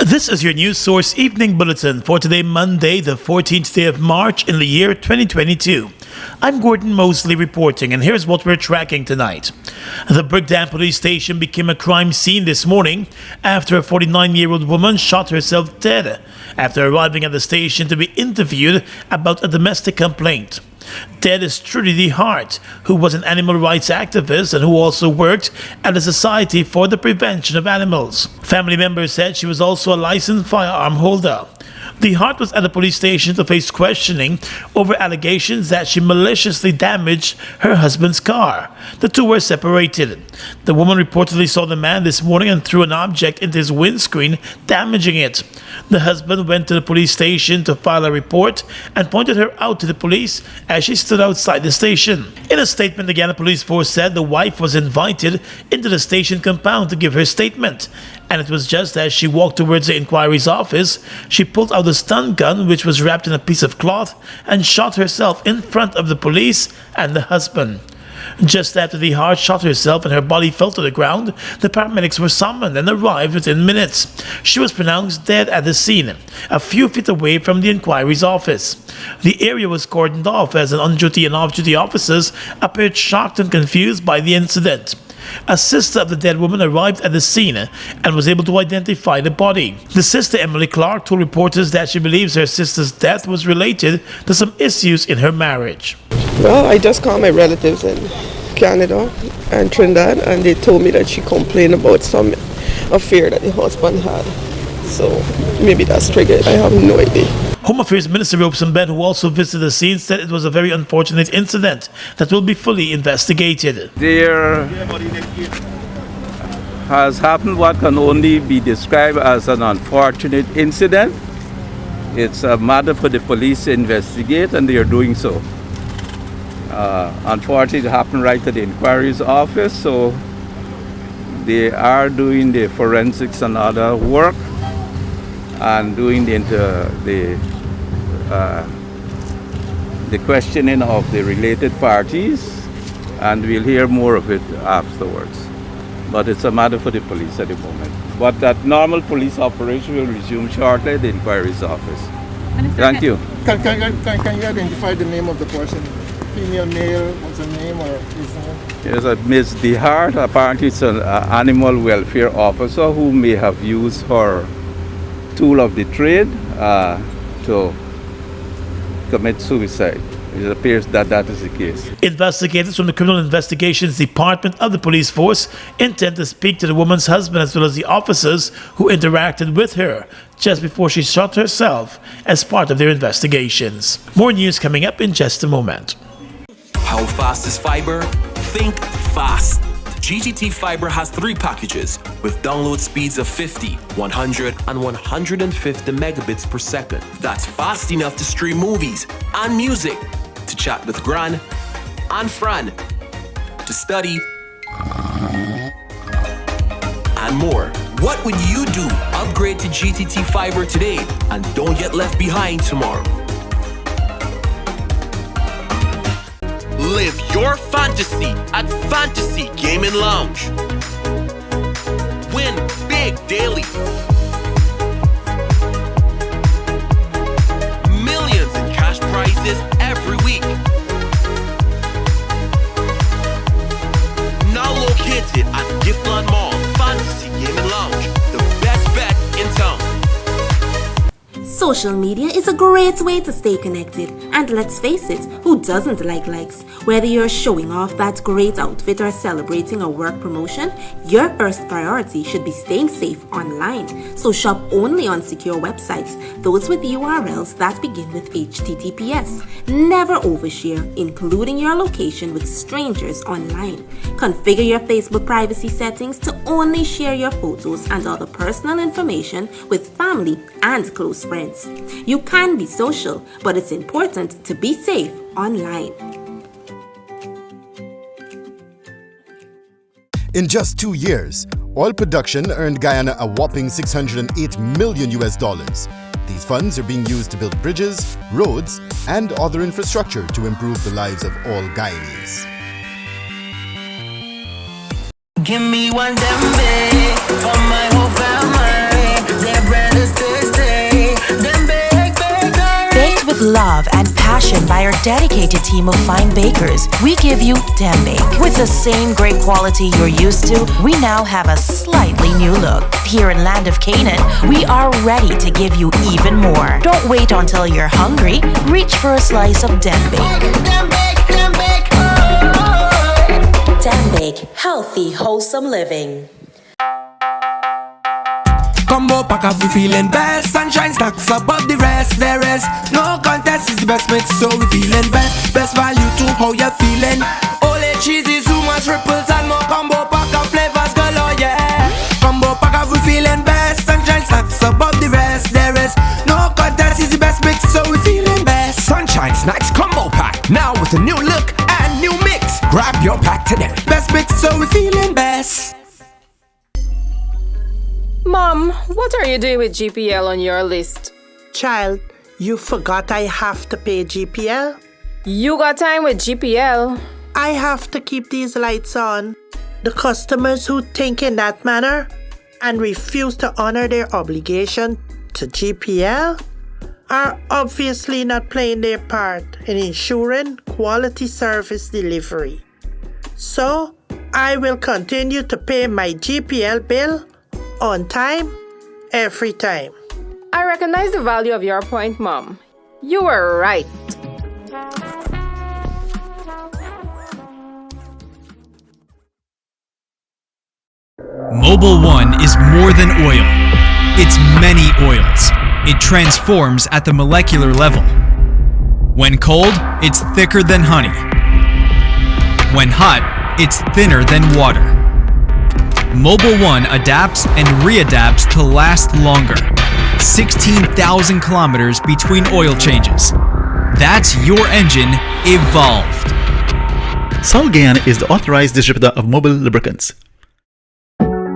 This is your news source evening bulletin for today, Monday, the 14th day of March in the year 2022. I'm Gordon Mosley reporting, and here's what we're tracking tonight. The Brickdam police station became a crime scene this morning after a 49-year-old woman shot herself dead after arriving at the station to be interviewed about a domestic complaint. Dead is Trudy DeHart, who was an animal rights activist and who also worked at the Society for the Prevention of Animals. Family members said she was also a licensed firearm holder. DeHart was at the police station to face questioning over allegations that she maliciously damaged her husband's car. The two were separated. The woman reportedly saw the man this morning and threw an object into his windscreen, damaging it. The husband went to the police station to file a report and pointed her out to the police as she stood outside the station. In a statement, the Guyana police force said the wife was invited into the station compound to give her statement, and it was just as she walked towards the inquiry's office, she pulled out a stun gun which was wrapped in a piece of cloth and shot herself in front of the police and the husband. Just after DeHart shot herself and her body fell to the ground, the paramedics were summoned and arrived within minutes. She was pronounced dead at the scene, a few feet away from the inquiry's office. The area was cordoned off as on-duty and off-duty officers appeared shocked and confused by the incident. A sister of the dead woman arrived at the scene and was able to identify the body. The sister, Emily Clark, told reporters that she believes her sister's death was related to some issues in her marriage. Well, I just called my relatives in Canada and Trinidad, and they told me that she complained about some affair that the husband had. So maybe that's triggered. I have no idea. Home Affairs Minister Robeson Ben, who also visited the scene, said it was a very unfortunate incident that will be fully investigated. There has happened what can only be described as an unfortunate incident. It's a matter for the police to investigate, and they are doing so. Unfortunately, it happened right at the inquiry's office, so they are doing the forensics and other work and doing the questioning of the related parties, and we'll hear more of it afterwards. But it's a matter for the police at the moment. But that normal police operation will resume shortly at the inquiry's office. Thank you. Can you identify the name of the person? Female, male, what's her name or his name? There's a Ms. DeHart. Apparently it's an animal welfare officer who may have used her tool of the trade to commit suicide. It appears that that is the case. Investigators from the Criminal Investigations Department of the police force intend to speak to the woman's husband as well as the officers who interacted with her just before she shot herself as part of their investigations. More news coming up in just a moment. How fast is fiber? Think fast. GTT Fiber has 3 packages with download speeds of 50, 100, and 150 megabits per second. That's fast enough to stream movies and music, to chat with Gran and Fran, to study, and more. What would you do? Upgrade to GTT Fiber today and don't get left behind tomorrow. Live your fantasy at Fantasy Gaming Lounge. Win big daily. Millions in cash prizes every week. Now located at Giftland Mall, Fantasy Gaming Lounge, the best bet in town. Social media is a great way to stay connected, and let's face it, who doesn't like likes? Whether you're showing off that great outfit or celebrating a work promotion, your first priority should be staying safe online. So shop only on secure websites, those with URLs that begin with HTTPS. Never overshare, including your location with strangers online. Configure your Facebook privacy settings to only share your photos and other personal information with family and close friends. You can be social, but it's important to be safe online. In just 2 years, oil production earned Guyana a whopping $608 million. These funds are being used to build bridges, roads, and other infrastructure to improve the lives of all Guyanese. Give me one dembe for my whole family. Their bread is with love and passion by our dedicated team of fine bakers, we give you Dem Bake. With the same great quality you're used to, we now have a slightly new look. Here in Land of Canaan, we are ready to give you even more. Don't wait until you're hungry. Reach for a slice of Dem Bake. Dem Bake, Dem Bake, oh. Dem Bake, healthy, wholesome living. Combo pack up, we feeling best. Sunshine stacks above the rest. There is no contest, is the best mix, so we feeling best. Best value to how you feeling. Ole cheesy, too much ripples and more. Combo pack up flavors galore, yeah. Combo pack up, we feeling best. Sunshine stacks above the rest. There is no contest, is the best mix, so we feeling best. Sunshine Snacks Combo Pack, now with a new look and new mix. Grab your pack today. Best mix, so we feeling best. Mom, what are you doing with GPL on your list? Child, you forgot I have to pay GPL? You got time with GPL? I have to keep these lights on. The customers who think in that manner and refuse to honor their obligation to GPL are obviously not playing their part in ensuring quality service delivery. So, I will continue to pay my GPL bill on time, every time. I recognize the value of your point, Mom. You were right. Mobil 1 is more than oil. It's many oils. It transforms at the molecular level. When cold, it's thicker than honey. When hot, it's thinner than water. Mobil 1 adapts and readapts to last longer. 16,000 kilometers between oil changes. That's your engine evolved. Guyana is the authorized distributor of Mobil lubricants.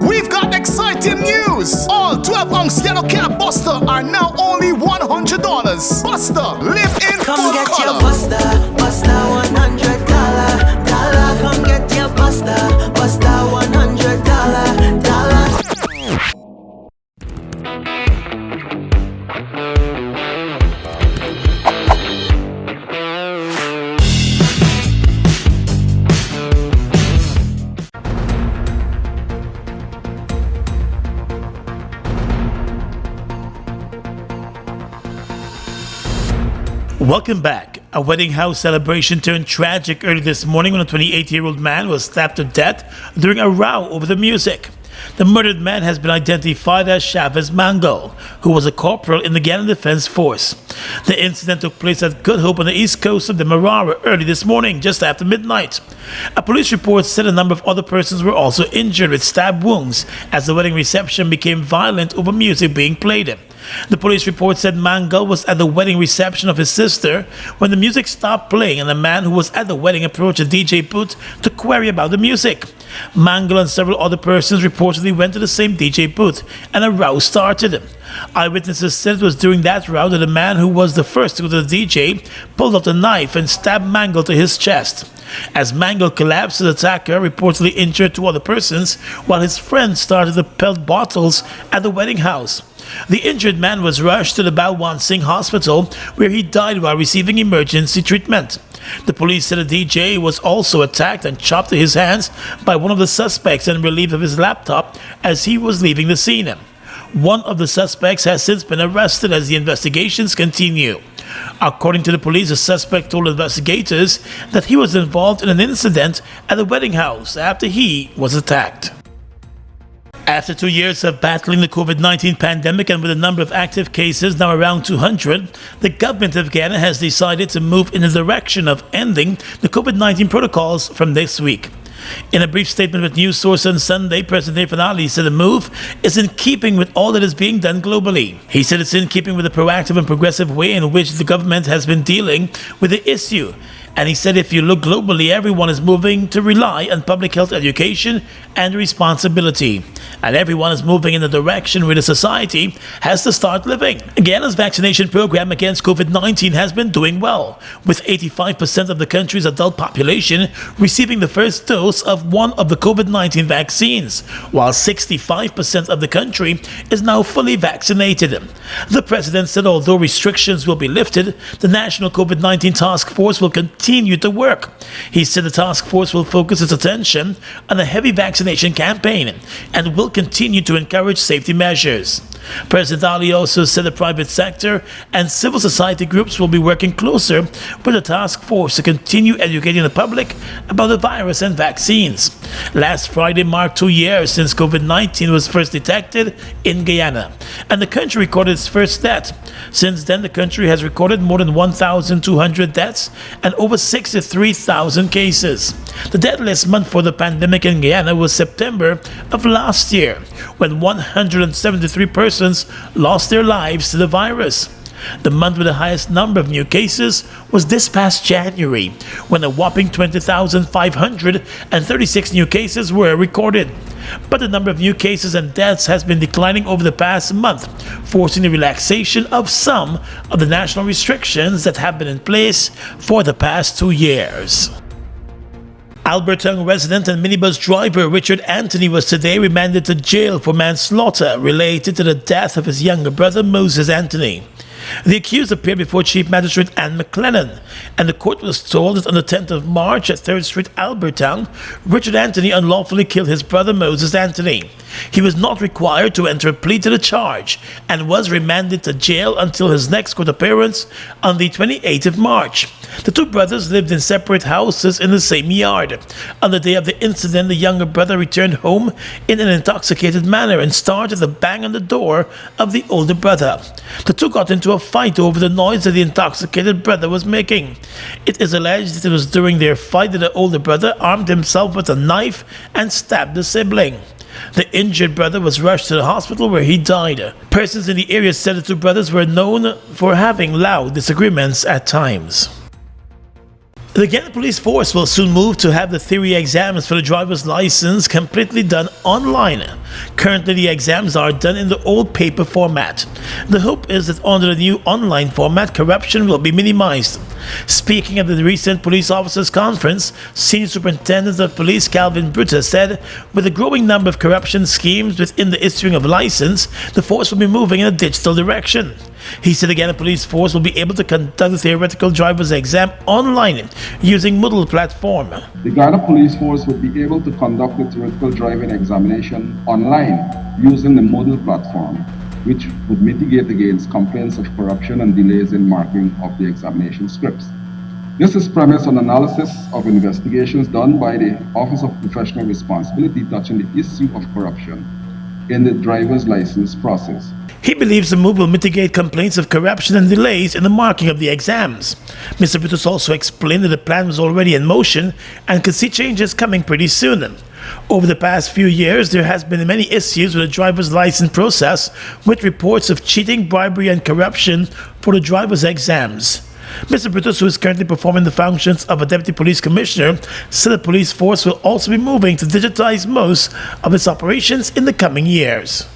We've got exciting news! All 12-ounce yellow cab Buster are now only $100. Buster, live in Come full get color. your Buster, Buster $100. Come get your Buster, Buster $100. Welcome back. A wedding house celebration turned tragic early this morning when a 28-year-old man was stabbed to death during a row over the music. The murdered man has been identified as Chavez Mango, who was a corporal in the Guyana Defense Force. The incident took place at Good Hope on the east coast of Demerara early this morning, just after midnight. A police report said a number of other persons were also injured with stab wounds as the wedding reception became violent over music being played. The police report said Mango was at the wedding reception of his sister when the music stopped playing and the man who was at the wedding approached a DJ booth to query about the music. Mango and several other persons reportedly went to the same DJ booth and a row started. Eyewitnesses said it was during that row that the man who was the first to go to the DJ pulled out a knife and stabbed Mango to his chest. As Mango collapsed, the attacker reportedly injured two other persons while his friend started to pelt bottles at the wedding house. The injured man was rushed to the Balwan Singh Hospital where he died while receiving emergency treatment. The police said the DJ was also attacked and chopped to his hands by one of the suspects and relieved of his laptop as he was leaving the scene. One of the suspects has since been arrested as the investigations continue. According to the police, the suspect told investigators that he was involved in an incident at the wedding house after he was attacked. After 2 years of battling the COVID-19 pandemic and with a number of active cases now around 200, the government of Guyana has decided to move in the direction of ending the COVID-19 protocols from this week. In a brief statement with News Source on Sunday, President Fanali said the move is in keeping with all that is being done globally. He said it's in keeping with the proactive and progressive way in which the government has been dealing with the issue. And he said if you look globally, everyone is moving to rely on public health education and responsibility. and everyone is moving in the direction where the society has to start living. Guyana's vaccination program against COVID-19 has been doing well, with 85% of the country's adult population receiving the first dose of one of the COVID-19 vaccines, while 65% of the country is now fully vaccinated. The president said although restrictions will be lifted, the National COVID-19 Task Force will continue to work. He said the task force will focus its attention on a heavy vaccination campaign and will continue to encourage safety measures. President Ali also said the private sector and civil society groups will be working closer with the task force to continue educating the public about the virus and vaccines. Last Friday marked 2 years since COVID-19 was first detected in Guyana, and the country recorded its first death. Since then, the country has recorded more than 1,200 deaths and over 63,000 cases. The deadliest month for the pandemic in Guyana was September of last year, when 173 persons lost their lives to the virus. The month with the highest number of new cases was this past January, when a whopping 20,536 new cases were recorded. But the number of new cases and deaths has been declining over the past month, forcing the relaxation of some of the national restrictions that have been in place for the past 2 years. Alberton resident and minibus driver Richard Anthony was today remanded to jail for manslaughter related to the death of his younger brother Moses Anthony. The accused appeared before Chief Magistrate Anne McLennan, and the court was told that on the 10th of March at 3rd Street, Alberton, Richard Anthony unlawfully killed his brother Moses Anthony. He was not required to enter a plea to the charge and was remanded to jail until his next court appearance on the 28th of March. The two brothers lived in separate houses in the same yard. On the day of the incident, the younger brother returned home in an intoxicated manner and started to bang on the door of the older brother. The two got into a fight over the noise that the intoxicated brother was making. It is alleged that it was during their fight that the older brother armed himself with a knife and stabbed the sibling. The injured brother was rushed to the hospital where he died. Persons in the area said the two brothers were known for having loud disagreements at times. The Guyana Police Force will soon move to have the theory exams for the driver's license completely done online. Currently, the exams are done in the old paper format. The hope is that under the new online format, corruption will be minimized. Speaking at the recent police officers conference, Senior Superintendent of Police Calvin Brutus said, with a growing number of corruption schemes within the issuing of license, the force will be moving in a digital direction. He said the Guyana Police Force will be able to conduct the theoretical driver's exam online using Moodle platform. The Guyana Police Force would be able to conduct the theoretical driving examination online using the Moodle platform, which would mitigate against complaints of corruption and delays in marking of the examination scripts. This is premised on analysis of investigations done by the Office of Professional Responsibility touching the issue of corruption in the driver's license process. He believes the move will mitigate complaints of corruption and delays in the marking of the exams. Mr. Brutus also explained that the plan was already in motion and could see changes coming pretty soon. Over the past few years, there has been many issues with the driver's license process, with reports of cheating, bribery, and corruption for the driver's exams. Mr. Brutus, who is currently performing the functions of a deputy police commissioner, said the police force will also be moving to digitize most of its operations in the coming years.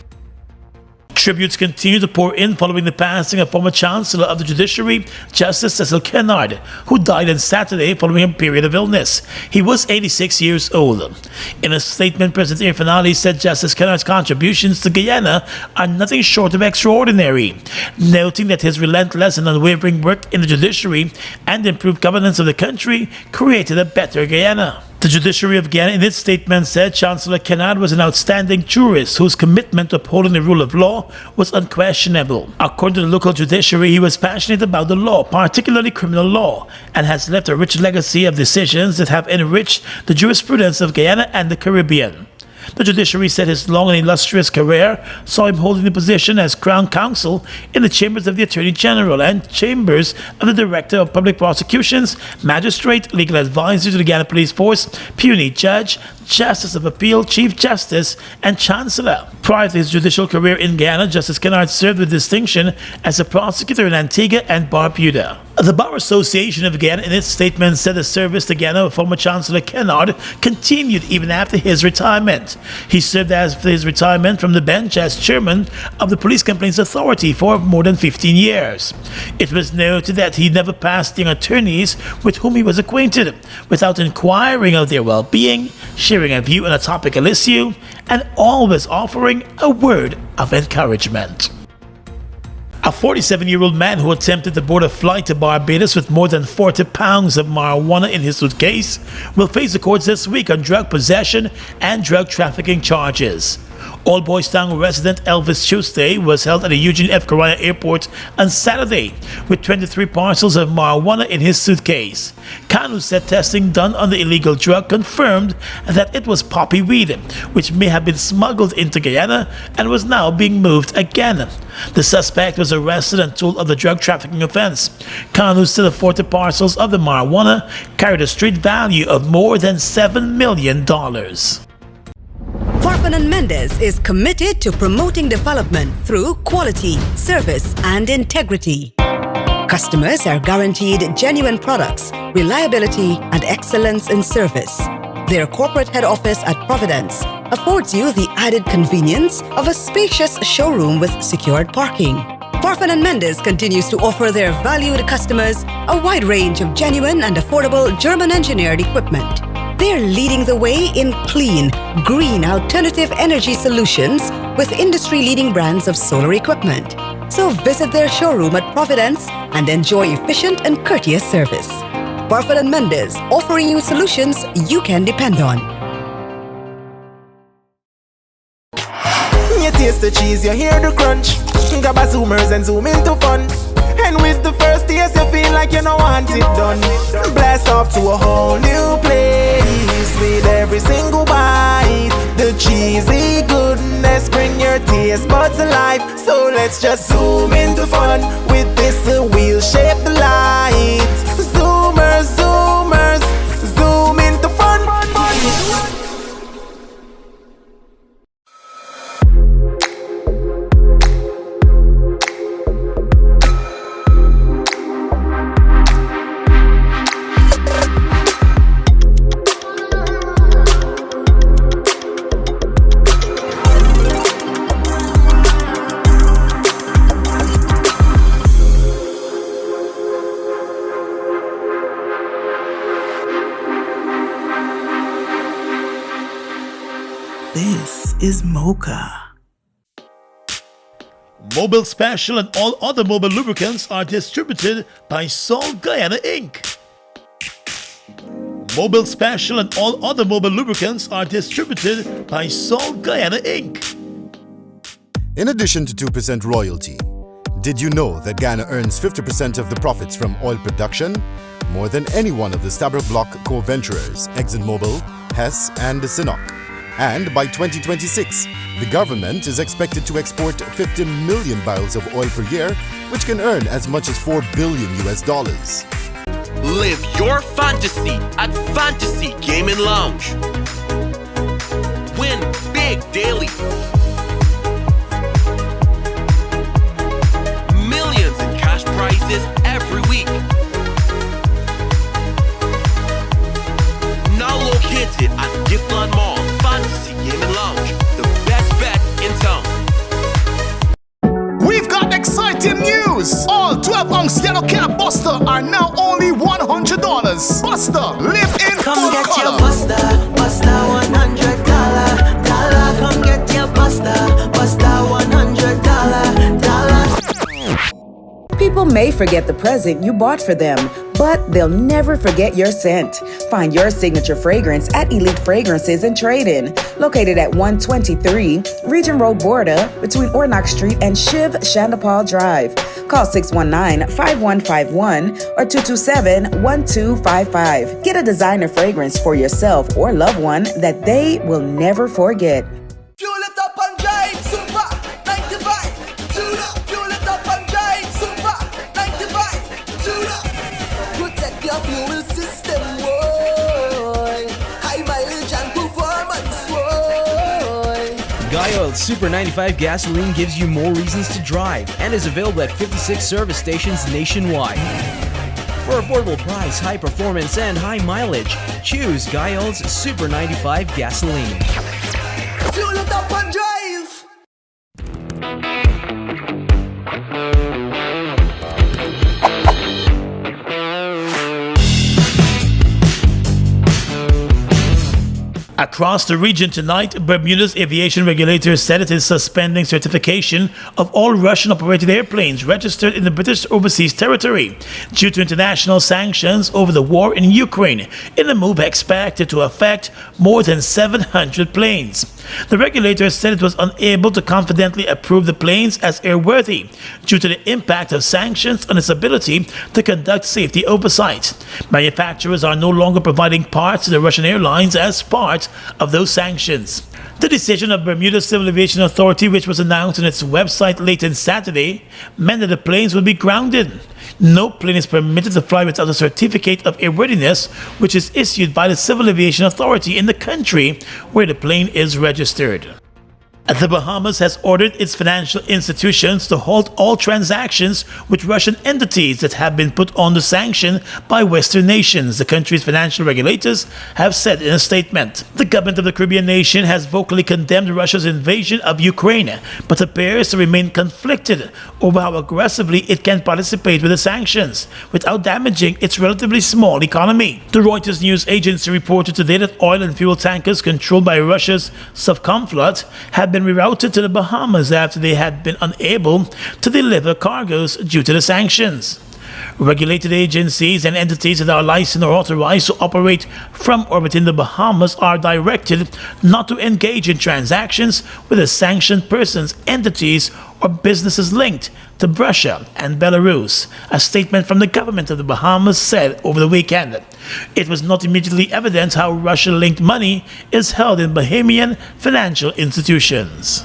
Tributes continue to pour in following the passing of former Chancellor of the Judiciary, Justice Cecil Kennard, who died on Saturday following a period of illness. He was 86 years old. In a statement, President Irfan Ali said Justice Kennard's contributions to Guyana are nothing short of extraordinary, noting that his relentless and unwavering work in the judiciary and improved governance of the country created a better Guyana. The Judiciary of Guyana in its statement said Chancellor Kennard was an outstanding jurist whose commitment to upholding the rule of law was unquestionable. According to the local judiciary, he was passionate about the law, particularly criminal law, and has left a rich legacy of decisions that have enriched the jurisprudence of Guyana and the Caribbean. The judiciary said his long and illustrious career saw him holding the position as Crown Counsel in the chambers of the Attorney General and chambers of the Director of Public Prosecutions, Magistrate, Legal Advisor to the Guyana Police Force, Puisne Judge, Justice of Appeal, Chief Justice, and Chancellor. Prior to his judicial career in Guyana, Justice Kennard served with distinction as a prosecutor in Antigua and Barbuda. The Bar Association of Guyana, in its statement, said the service to Guyana of former Chancellor Kennard continued even after his retirement. He served after his retirement from the bench as chairman of the Police Complaints Authority for more than 15 years. It was noted that he never passed young attorneys with whom he was acquainted without inquiring of their well-being, sharing a view on a topical issue, and always offering a word of encouragement. A 47-year-old man who attempted to board a flight to Barbados with more than 40 pounds of marijuana in his suitcase will face the courts this week on drug possession and drug trafficking charges. Old Boys Town resident Elvis Tuesday was held at the Eugene F. Corona Airport on Saturday with 23 parcels of marijuana in his suitcase. Kanu said testing done on the illegal drug confirmed that it was poppy weed, which may have been smuggled into Guyana and was now being moved again. The suspect was arrested and told of the drug trafficking offense. Kanu said the 40 parcels of the marijuana carried a street value of more than $7 million. Farfan & Mendes is committed to promoting development through quality, service, and integrity. Customers are guaranteed genuine products, reliability, and excellence in service. Their corporate head office at Providence affords you the added convenience of a spacious showroom with secured parking. Farfan & Mendes continues to offer their valued customers a wide range of genuine and affordable German-engineered equipment. They're leading the way in clean, green alternative energy solutions with industry-leading brands of solar equipment. So visit their showroom at Providence and enjoy efficient and courteous service. Farfan & Mendes, offering you solutions you can depend on. You taste the cheese, you hear the crunch. Grab a zoomers and zoom into fun. And with the first taste, you feel like you don't want it done. Blast off to a whole new place with every single bite. The cheesy goodness bring your taste buds alive. So let's just zoom into fun with this wheel-shaped light. Zoomers, zoomers, zoom into fun. This is Mocha. Mobile Special and all other mobile lubricants are distributed by Sol Guyana Inc. Mobile Special and all other mobile lubricants are distributed by Sol Guyana Inc. In addition to 2% royalty, did you know that Guyana earns 50% of the profits from oil production? More than any one of the Stabroek Block co-venturers, ExxonMobil, Hess, and Sinnock. And by 2026, the government is expected to export 50 million barrels of oil per year, which can earn as much as $4 billion. Live your fantasy at Fantasy Gaming Lounge. Win big daily. Millions in cash prizes every week. Now located at Giftland Mall, Fantasy Gaming Lounge, the best bet in town. We've got exciting news! All 12-ounce yellow cab Buster are now only $100. Buster, live in Come full get color. your Buster, Buster $100. Come get your Buster, Buster $100. People may forget the present you bought for them, but they'll never forget your scent. Find your signature fragrance at Elite Fragrances and Trade-In, located at 123 Regent Road Border between Ornock Street and Shiv Shandapal Drive. Call 619-5151 or 227-1255. Get a designer fragrance for yourself or loved one that they will never forget. Fuel it up and drive, super 95. Tune up, fuel it up and drive, super 95. Tune up. Protect your fuel system, boy. High mileage and performance. Guy Oil's Super 95 gasoline gives you more reasons to drive and is available at 56 service stations nationwide. For affordable price, high performance, and high mileage, choose Guy Oil's Super 95 gasoline. Fuel it up and drive. Across the region tonight, Bermuda's aviation regulator said it is suspending certification of all Russian-operated airplanes registered in the British overseas territory due to international sanctions over the war in Ukraine, in a move expected to affect more than 700 planes. The regulator said it was unable to confidently approve the planes as airworthy due to the impact of sanctions on its ability to conduct safety oversight. Manufacturers are no longer providing parts to the Russian airlines as part of those sanctions. The decision of Bermuda Civil Aviation Authority, which was announced on its website late on Saturday, meant that the planes would be grounded. No plane is permitted to fly without a certificate of airworthiness, which is issued by the Civil Aviation Authority in the country where the plane is registered. The Bahamas has ordered its financial institutions to halt all transactions with Russian entities that have been put under sanction by Western nations, the country's financial regulators have said in a statement. The government of the Caribbean nation has vocally condemned Russia's invasion of Ukraine, but appears to remain conflicted over how aggressively it can participate with the sanctions without damaging its relatively small economy. The Reuters news agency reported today that oil and fuel tankers controlled by Russia's Sovcomflot have been rerouted to the Bahamas after they had been unable to deliver cargoes due to the sanctions. Regulated agencies and entities that are licensed or authorized to operate from or within the Bahamas are directed not to engage in transactions with the sanctioned persons, entities, or businesses linked to Russia and Belarus, a statement from the government of the Bahamas said over the weekend. It was not immediately evident how Russia-linked money is held in Bahamian financial institutions.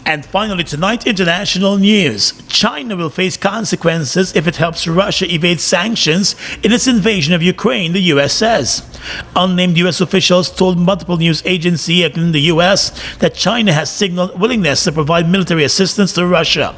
And finally tonight, international news. China will face consequences if it helps Russia evade sanctions in its invasion of Ukraine, the US says. Unnamed US officials told multiple news agencies in the US that China has signaled willingness to provide military assistance to Russia.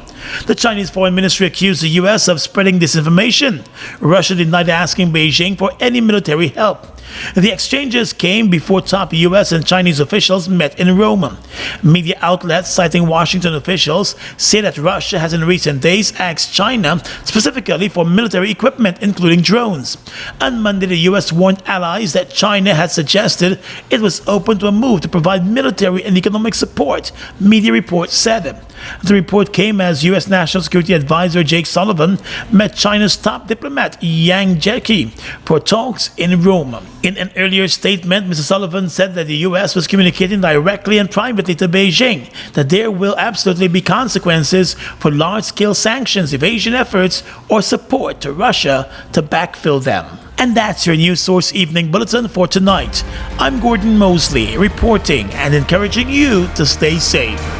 The Chinese Foreign Ministry accused the US of spreading disinformation. Russia denied asking Beijing for any military help. The exchanges came before top US and Chinese officials met in Rome. Media outlets citing Washington officials say that Russia has in recent days asked China specifically for military equipment, including drones. On Monday, the US warned allies that China had suggested it was open to a move to provide military and economic support, media reports said. The report came as U.S. National Security Advisor Jake Sullivan met China's top diplomat Yang Jiechi for talks in Rome. In an earlier statement, Mr. Sullivan said that the U.S. was communicating directly and privately to Beijing that there will absolutely be consequences for large-scale sanctions, evasion efforts, or support to Russia to backfill them. And that's your News Source Evening Bulletin for tonight. I'm Gordon Mosley, reporting and encouraging you to stay safe.